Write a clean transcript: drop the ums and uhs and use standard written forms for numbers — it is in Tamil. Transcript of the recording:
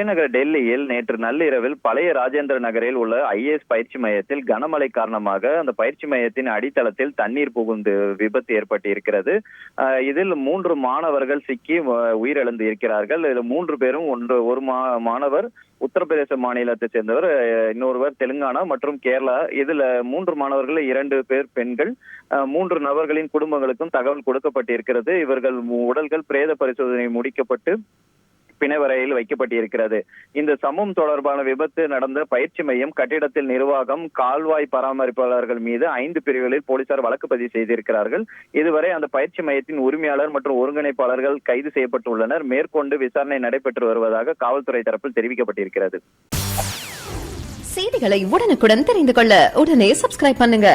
தலைநகர் டெல்லியில் நேற்று நள்ளிரவில் பழைய ராஜேந்திர நகரில் உள்ள ஐஏஎஸ் பயிற்சி மையத்தில் கனமழை காரணமாக அந்த பயிற்சி மையத்தின் அடித்தளத்தில் தண்ணீர் புகுந்து விபத்து ஏற்பட்டு இருக்கிறது. இதில் 3 மாணவர்கள் சிக்கி உயிரிழந்து இருக்கிறார்கள். இதில் 3 பேரும் ஒரு மாணவர் உத்தரப்பிரதேச மாநிலத்தை சேர்ந்தவர், இன்னொருவர் தெலுங்கானா மற்றும் கேரளா. இதுல 3 மாணவர்கள் 2 பேர் பெண்கள். 3 நபர்களின் குடும்பங்களுக்கும் தகவல் கொடுக்கப்பட்டிருக்கிறது. இவர்கள் உடல்கள் பிரேத பரிசோதனை முடிக்கப்பட்டு பிணவரையில் வைக்கப்பட்டிருக்கிறது. இந்த சம்பவம் தொடர்பான விபத்து நடந்த பயிற்சி மையம் கட்டிடத்தில் நிர்வாகம், கால்வாய் பராமரிப்பாளர்கள் மீது 5 பிரிவுகளில் போலீசார் வழக்கு பதிவு செய்திருக்கிறார்கள். இதுவரை அந்த பயிற்சி மையத்தின் உரிமையாளர் மற்றும் ஒருங்கிணைப்பாளர்கள் கைது செய்யப்பட்டுள்ளனர். மேற்கொண்டு விசாரணை நடைபெற்று வருவதாக காவல்துறை தரப்பில் தெரிவிக்கப்பட்டிருக்கிறது. செய்திகளை உடனுக்குடன் தெரிந்து கொள்ள உடனே சப்ஸ்கிரைப் பண்ணுங்க.